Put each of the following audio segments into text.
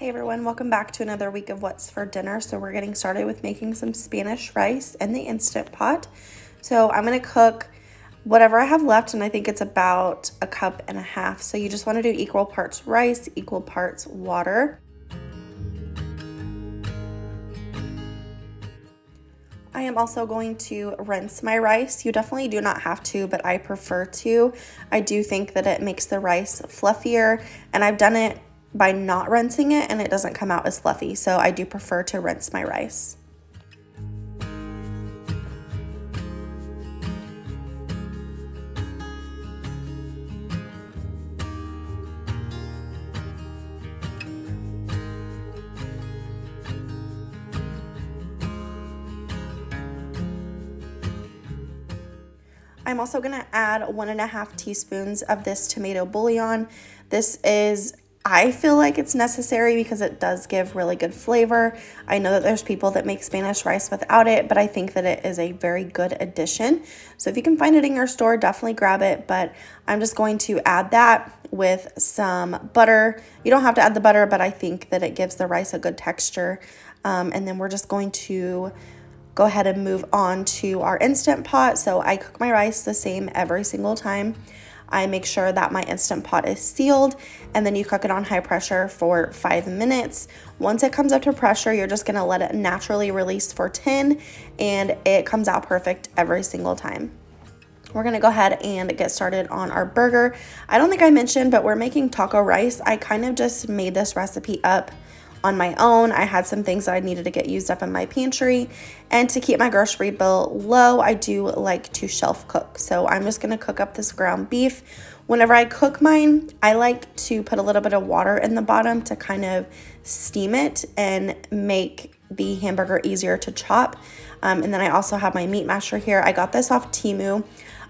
everyone, welcome back to another week of What's for Dinner. So we're getting started with making some Spanish rice in the Instant Pot. So I'm going to cook whatever I have left, and I think it's about a cup and a half. So you just want to do equal parts rice, equal parts water. I am also going to rinse my rice. You definitely do not have to, but I prefer to. I do think that it makes the rice fluffier, and I've done it by not rinsing it and it doesn't come out as fluffy. So I do prefer to rinse my rice. I'm also going to add 1.5 teaspoons of this tomato bouillon. This is, I feel like it's necessary because it does give really good flavor. I know that there's people that make Spanish rice without it, but I think that it is a very good addition. So if you can find it in your store, definitely grab it. But I'm just going to add that with some butter. You don't have to add the butter, but I think that it gives the rice a good texture. And then we're just going to go ahead and move on to our Instant Pot. So I cook my rice the same every single time. I make sure that my Instant Pot is sealed, and then you cook it on high pressure for 5 minutes. Once it comes up to pressure, you're just gonna let it naturally release for 10, and it comes out perfect every single time. We're gonna go ahead and get started on our burger. I don't think I mentioned, but we're making taco rice. I kind of just made this recipe up on my own. I had some things that I needed to get used up in my pantry, and to keep my grocery bill low, I do like to shelf cook. So I'm just gonna cook up this ground beef. Whenever I cook mine, I like to put a little bit of water in the bottom to kind of steam it and make the hamburger easier to chop. And then I also have my meat masher here. I got this off Temu.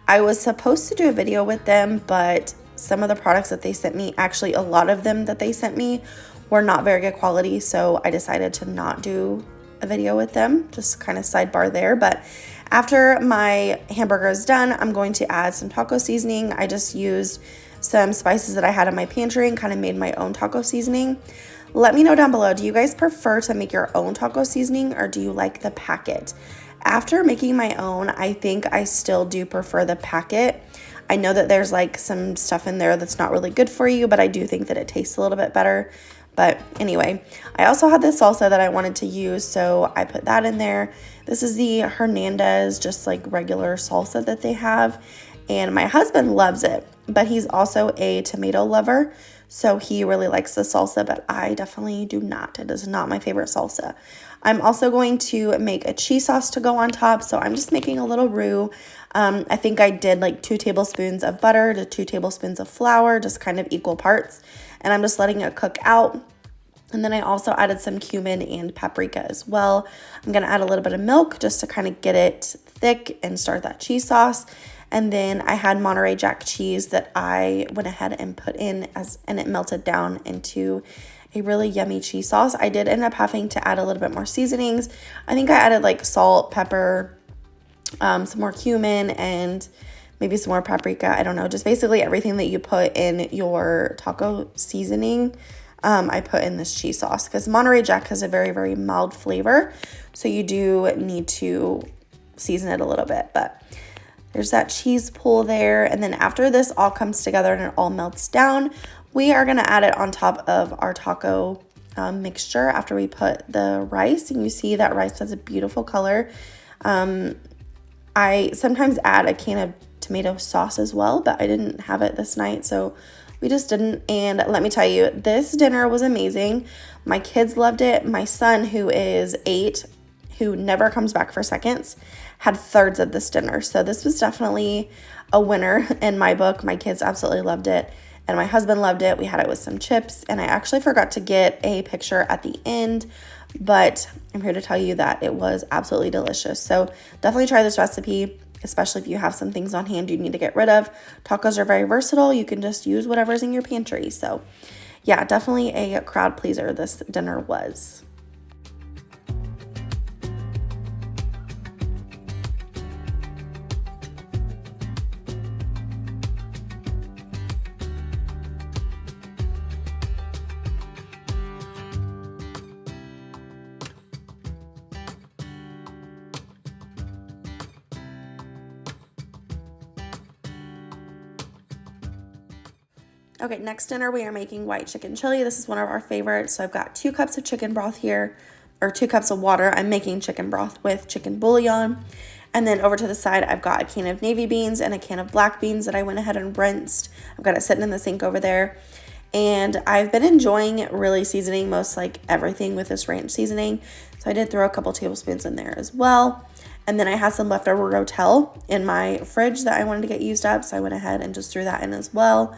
I was supposed to do a video with them, but some of the products that they sent me, actually a lot of them that they sent me, were not very good quality, so I decided to not do a video with them. Just kind of sidebar there. But after my hamburger is done, I'm going to add some taco seasoning. I just used some spices that I had in my pantry and kind of made my own taco seasoning. Let me know down below, do you guys prefer to make your own taco seasoning, or do you like the packet? After making my own, I think I still do prefer the packet. I know that there's like some stuff in there that's not really good for you, but I do think that it tastes a little bit better. But anyway, I also had this salsa that I wanted to use, so I put that in there. This is the Hernandez, just like regular salsa that they have, and my husband loves it, but he's also a tomato lover, so he really likes the salsa, but I definitely do not. It is not my favorite salsa. I'm also going to make a cheese sauce to go on top, so I'm just making a little roux. I think I did like 2 tablespoons of butter to 2 tablespoons of flour, just kind of equal parts. And I'm just letting it cook out. And then I also added some cumin and paprika as well. I'm gonna add a little bit of milk just to kind of get it thick and start that cheese sauce. And then I had Monterey Jack cheese that I went ahead and put in and it melted down into a really yummy cheese sauce. I did end up having to add a little bit more seasonings. I think I added like salt, pepper, some more cumin, and maybe some more paprika. I don't know, just basically everything that you put in your taco seasoning, I put in this cheese sauce, because Monterey Jack has a very, very mild flavor. So you do need to season it a little bit, but there's that cheese pool there. And then after this all comes together and it all melts down, we are gonna add it on top of our taco mixture after we put the rice. And you see that rice has a beautiful color. I sometimes add a can of tomato sauce as well, but I didn't have it this night, so we just didn't. And let me tell you, this dinner was amazing. My kids loved it. My son, who is 8, who never comes back for seconds, had thirds of this dinner. So this was definitely a winner in my book. My kids absolutely loved it, and my husband loved it. We had it with some chips, and I actually forgot to get a picture at the end, but I'm here to tell you that it was absolutely delicious. So definitely try this recipe, especially if you have some things on hand you need to get rid of. Tacos are very versatile. You can just use whatever's in your pantry. So yeah, definitely a crowd pleaser this dinner was. Okay, next dinner we are making white chicken chili. This is one of our favorites. So I've got 2 cups of chicken broth here, or 2 cups of water. I'm making chicken broth with chicken bouillon. And then over to the side, I've got a can of navy beans and a can of black beans that I went ahead and rinsed. I've got it sitting in the sink over there. And I've been enjoying really seasoning most like everything with this ranch seasoning. So I did throw a couple tablespoons in there as well. And then I had some leftover rotel in my fridge that I wanted to get used up. So I went ahead and just threw that in as well.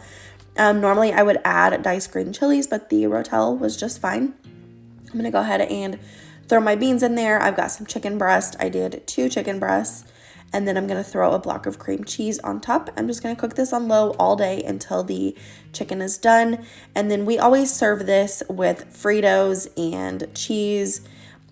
Normally I would add diced green chilies, but the rotel was just fine. I'm going to go ahead and throw my beans in there. I've got some chicken breast. I did 2 chicken breasts. And then I'm going to throw a block of cream cheese on top. I'm just going to cook this on low all day until the chicken is done. And then we always serve this with Fritos and cheese.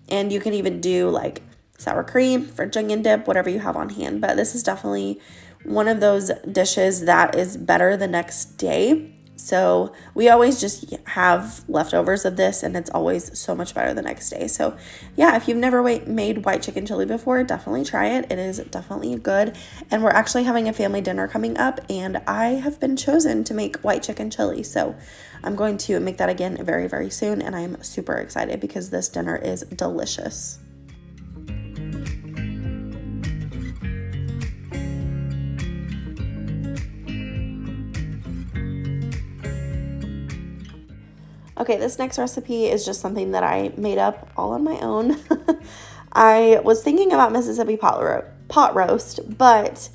And you can even do like sour cream, French onion dip, whatever you have on hand. But this is definitely one of those dishes that is better the next day. So we always just have leftovers of this, and it's always so much better the next day. So yeah, if you've never made white chicken chili before, definitely try it. It is definitely good. And we're actually having a family dinner coming up, and I have been chosen to make white chicken chili. So I'm going to make that again very, very soon, and I'm super excited because this dinner is delicious. Okay, this next recipe is just something that I made up all on my own. I was thinking about Mississippi pot roast, but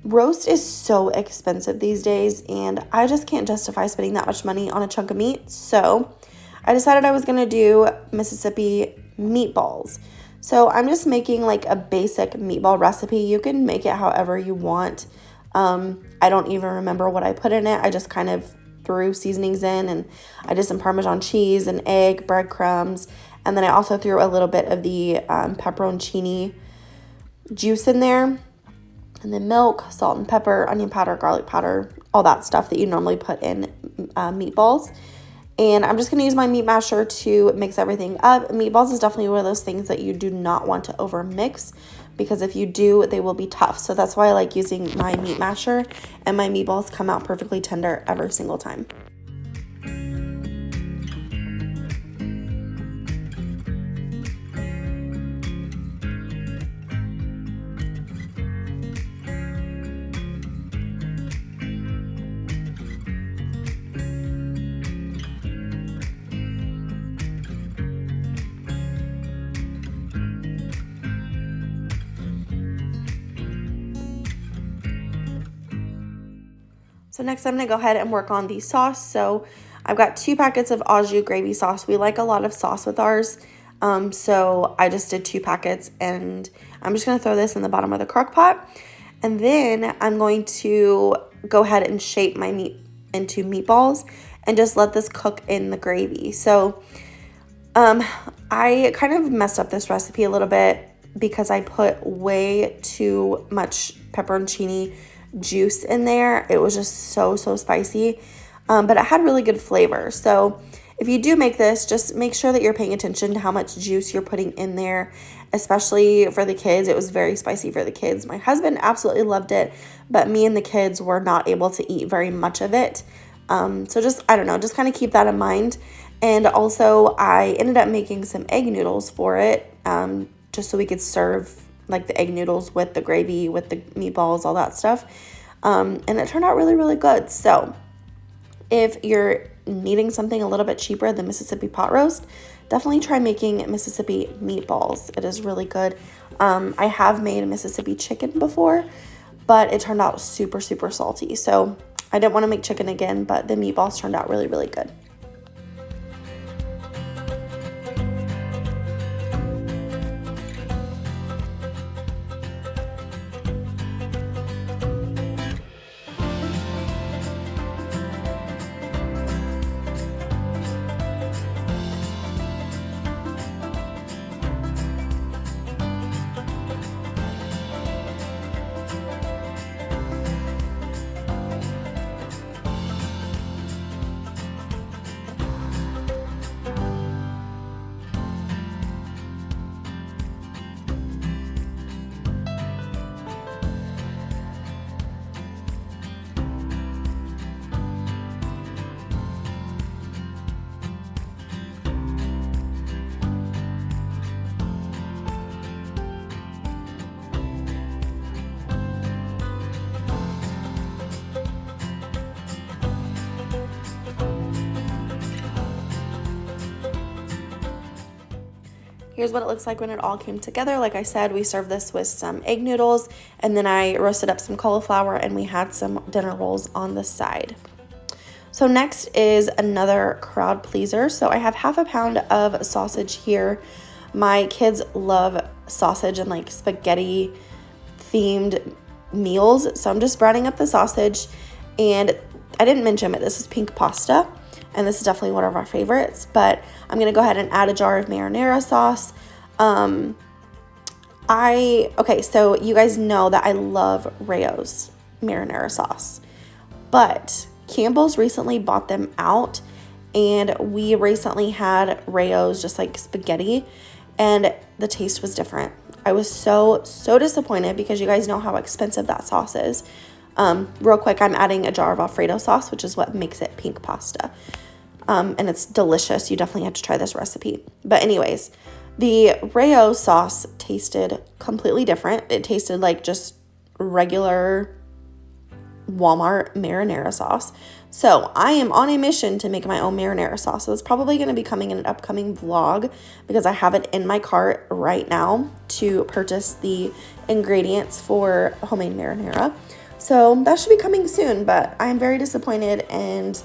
roast is so expensive these days, and I just can't justify spending that much money on a chunk of meat. So I decided I was going to do Mississippi meatballs. So I'm just making like a basic meatball recipe. You can make it however you want. I don't even remember what I put in it. I just kind of threw seasonings in, and I did some Parmesan cheese and egg, breadcrumbs, and then I also threw a little bit of the pepperoncini juice in there, and then milk, salt and pepper, onion powder, garlic powder, all that stuff that you normally put in meatballs. And I'm just going to use my meat masher to mix everything up. Meatballs is definitely one of those things that you do not want to over mix, because if you do, they will be tough. So that's why I like using my meat masher, and my meatballs come out perfectly tender every single time. So next I'm going to go ahead and work on the sauce. So I've got 2 packets of au jus gravy sauce. We like a lot of sauce with ours. So I just did 2 packets, and I'm just going to throw this in the bottom of the crock pot. And then I'm going to go ahead and shape my meat into meatballs and just let this cook in the gravy. So I kind of messed up this recipe a little bit because I put way too much pepperoncini juice in there. It was just so spicy, but it had really good flavor. So if you do make this, just make sure that you're paying attention to how much juice you're putting in there, especially for the kids. It was very spicy for the kids. My husband absolutely loved it, but me and the kids were not able to eat very much of it. So just, I don't know, just kind of keep that in mind. And also I ended up making some egg noodles for it, just so we could serve like the egg noodles with the gravy, with the meatballs, all that stuff. And it turned out really, really good. So if you're needing something a little bit cheaper than Mississippi pot roast, definitely try making Mississippi meatballs. It is really good. I have made Mississippi chicken before, but it turned out super salty. So I didn't want to make chicken again, but the meatballs turned out really, really good. Here's what it looks like when it all came together. Like I said, we served this with some egg noodles, and then I roasted up some cauliflower, and we had some dinner rolls on the side. So next is another crowd pleaser. So I have half a pound of sausage here. My kids love sausage and like spaghetti themed meals. So I'm just browning up the sausage, and I didn't mention it. This is pink pasta, and this is definitely one of our favorites, but I'm going to go ahead and add a jar of marinara sauce. Okay, so you guys know that I love Rayo's marinara sauce, but Campbell's recently bought them out, and we recently had Rayo's just like spaghetti, and the taste was different. I was so disappointed because you guys know how expensive that sauce is. Real quick, I'm adding a jar of Alfredo sauce, which is what makes it pink pasta. And it's delicious. You definitely have to try this recipe. But anyways, the Rayo sauce tasted completely different. It tasted like just regular Walmart marinara sauce. So I am on a mission to make my own marinara sauce. So it's probably going to be coming in an upcoming vlog because I have it in my cart right now to purchase the ingredients for homemade marinara. So that should be coming soon, but I'm very disappointed, and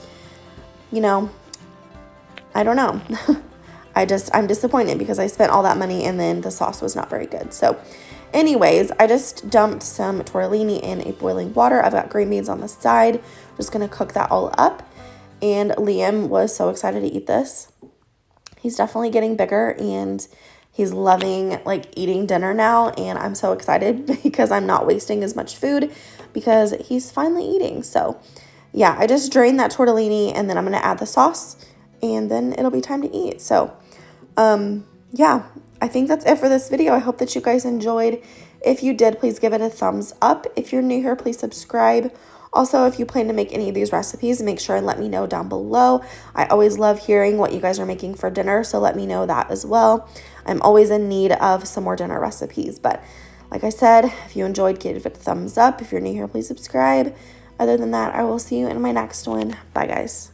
you know, I don't know. I'm disappointed because I spent all that money and then the sauce was not very good. So anyways, I just dumped some tortellini in a boiling water. I've got green beans on the side. Just going to cook that all up. And Liam was so excited to eat this. He's definitely getting bigger, and he's loving like eating dinner now. And I'm so excited because I'm not wasting as much food because he's finally eating. So yeah, I just drained that tortellini, and then I'm going to add the sauce, and then it'll be time to eat. So yeah, I think that's it for this video. I hope that you guys enjoyed. If you did, please give it a thumbs up. If you're new here, please subscribe. Also, if you plan to make any of these recipes, make sure and let me know down below. I always love hearing what you guys are making for dinner, so let me know that as well. I'm always in need of some more dinner recipes. But like I said, if you enjoyed, give it a thumbs up. If you're new here, please subscribe. Other than that, I will see you in my next one. Bye, guys.